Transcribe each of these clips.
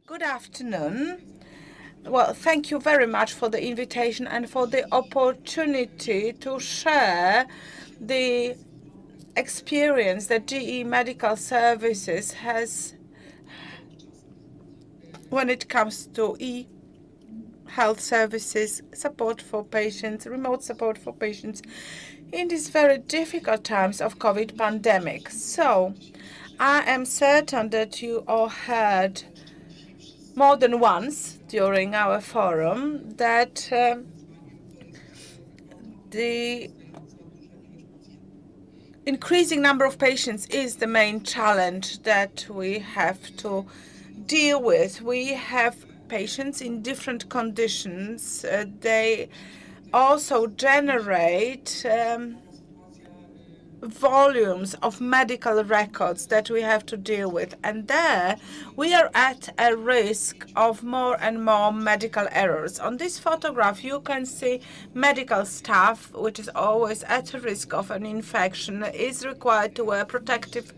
Good afternoon. Well, thank you very much for the invitation and for the opportunity to share the experience that GE Medical Services has when it comes to e-health services, support for patients, remote support for patients in these very difficult times of COVID pandemic. So, I am certain that you all heard more than once during our forum that the increasing number of patients is the main challenge that we have to deal with. We have patients in different conditions. They also generate volumes of medical records that we have to deal with. And there we are at a risk of more and more medical errors. On this photograph, you can see medical staff, which is always at a risk of an infection, is required to wear protective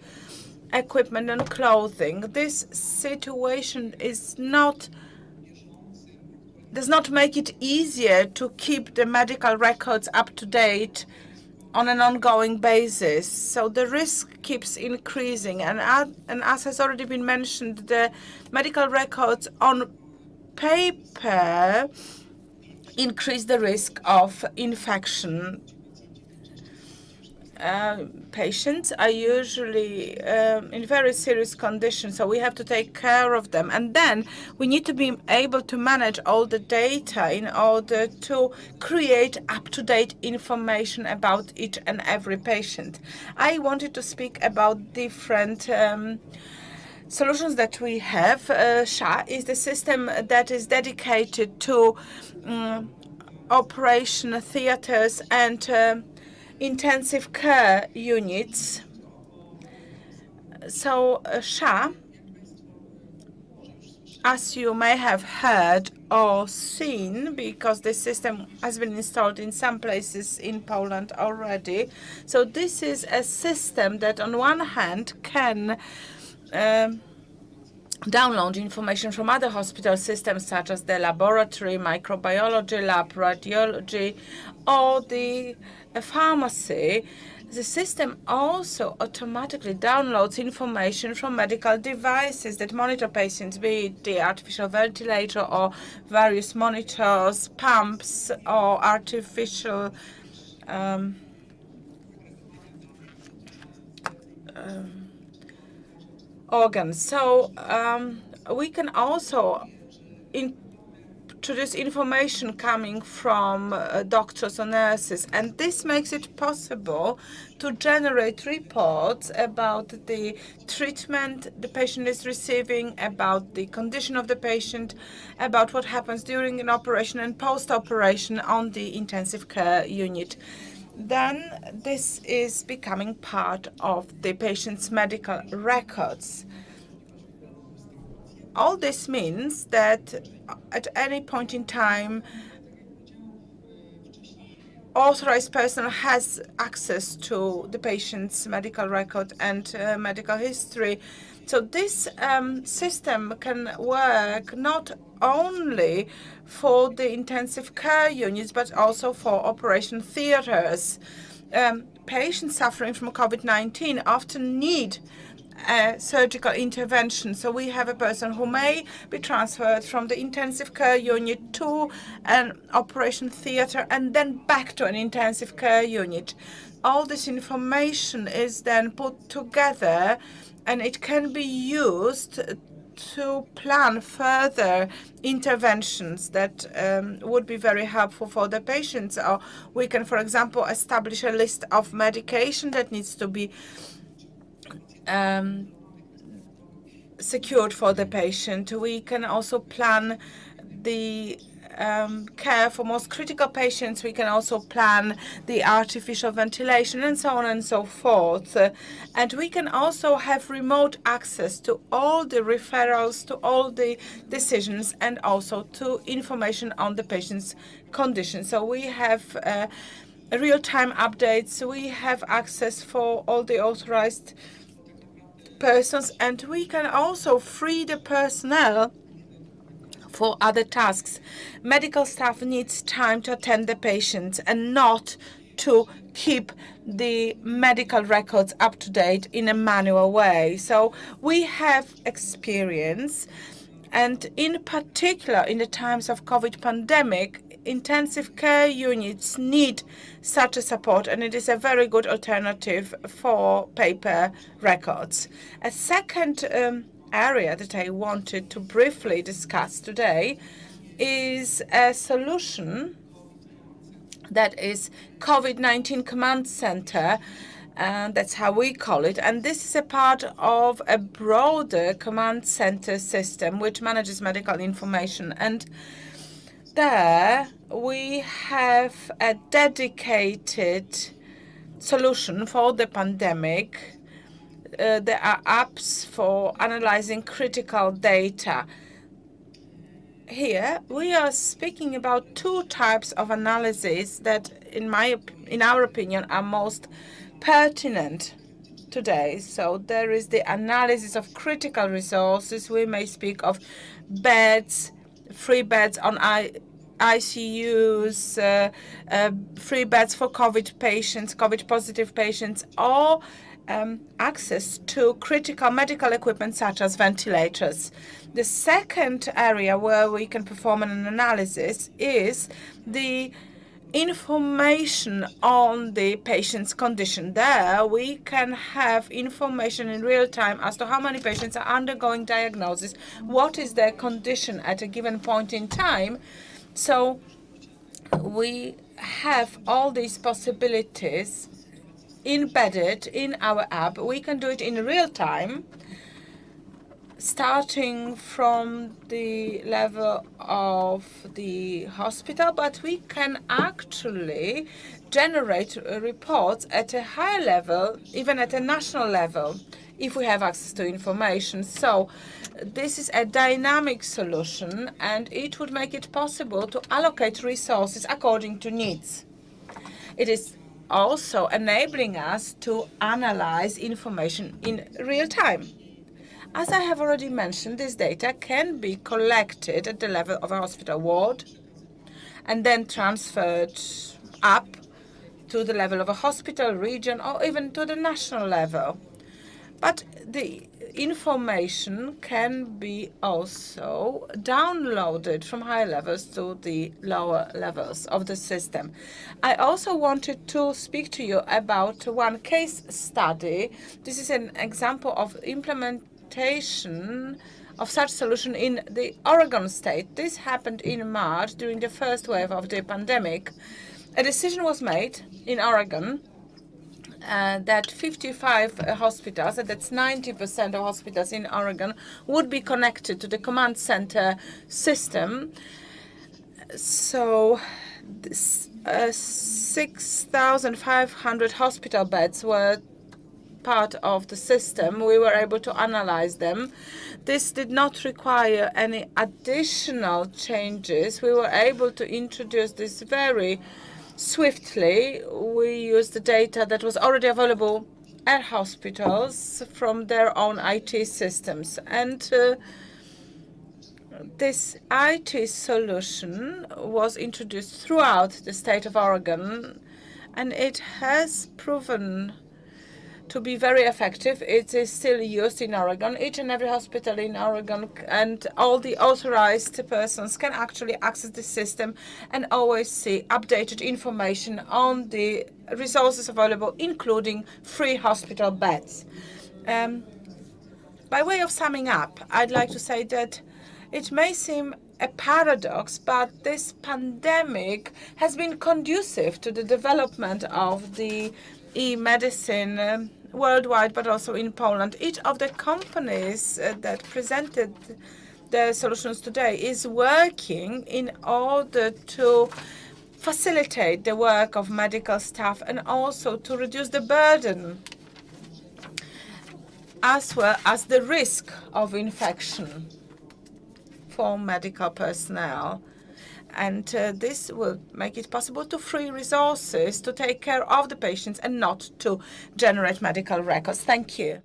equipment and clothing. This situation does not make it easier to keep the medical records up to date on an ongoing basis. So the risk keeps increasing. And as has already been mentioned, the medical records on paper increase the risk of infection. Patients are usually in very serious conditions, so we have to take care of them. And then we need to be able to manage all the data in order to create up-to-date information about each and every patient. I wanted to speak about different solutions that we have. SHA is the system that is dedicated to operation theaters and intensive care units. So SHA, as you may have heard or seen, because the system has been installed in some places in Poland already. So this is a system that on one hand can download information from other hospital systems such as the laboratory, microbiology lab, radiology, or the pharmacy. The system also automatically downloads information from medical devices that monitor patients, be it the artificial ventilator or various monitors, pumps, or artificial organs. So we can also introduce information coming from doctors or nurses, and this makes it possible to generate reports about the treatment the patient is receiving, about the condition of the patient, about what happens during an operation and post-operation on the intensive care unit. Then this is becoming part of the patient's medical records. All this means that at any point in time, authorized person has access to the patient's medical record and medical history. So this system can work not only for the intensive care units, but also for operation theaters. Patients suffering from COVID-19 often need surgical intervention. So we have a person who may be transferred from the intensive care unit to an operation theater and then back to an intensive care unit. All this information is then put together and it can be used to plan further interventions that would be very helpful for the patients. Or we can, for example, establish a list of medication that needs to be secured for the patient. We can also plan the care for most critical patients. We can also plan the artificial ventilation and so on and so forth. And we can also have remote access to all the referrals, to all the decisions, and also to information on the patient's condition. So we have real-time updates. We have access for all the authorized persons, and we can also free the personnel for other tasks. Medical staff needs time to attend the patients and not to keep the medical records up to date in a manual way. So we have experience, and in particular in the times of COVID pandemic, intensive care units need such a support, and it is a very good alternative for paper records. A second area that I wanted to briefly discuss today is a solution that is COVID-19 Command Center, and that's how we call it. And this is a part of a broader command center system which manages medical information. And there we have a dedicated solution for the pandemic. There are apps for analyzing critical data. Here we are speaking about two types of analysis that, in our opinion, are most pertinent today. So there is the analysis of critical resources. We may speak of beds, free beds on ICUs, free beds for COVID patients, COVID positive patients, or access to critical medical equipment such as ventilators. The second area where we can perform an analysis is the information on the patient's condition. There we can have information in real time as to how many patients are undergoing diagnosis, what is their condition at a given point in time. So we have all these possibilities embedded in our app. We can do it in real time, starting from the level of the hospital, but we can actually generate reports at a higher level, even at a national level, if we have access to information. So this is a dynamic solution, and it would make it possible to allocate resources according to needs. It is also enabling us to analyze information in real time. As I have already mentioned, this data can be collected at the level of a hospital ward and then transferred up to the level of a hospital, region, or even to the national level. But the information can be also downloaded from higher levels to the lower levels of the system. I also wanted to speak to you about one case study. This is an example of implementation of such solution in the Oregon state. This happened in March during the first wave of the pandemic. A decision was made in Oregon that 55 hospitals, and that's 90% of hospitals in Oregon, would be connected to the command center system. So 6,500 hospital beds were part of the system. We were able to analyze them. This did not require any additional changes. We were able to introduce this very swiftly. We used the data that was already available at hospitals from their own IT systems. And this IT solution was introduced throughout the state of Oregon, and it has proven to be very effective. It is still used in Oregon. Each and every hospital in Oregon and all the authorized persons can actually access the system and always see updated information on the resources available, including free hospital beds. By way of summing up, I'd like to say that it may seem a paradox, but this pandemic has been conducive to the development of the e-medicine worldwide, but also in Poland. Each of the companies that presented their solutions today is working in order to facilitate the work of medical staff and also to reduce the burden, as well as the risk of infection for medical personnel. And this will make it possible to free resources to take care of the patients and not to generate medical records. Thank you.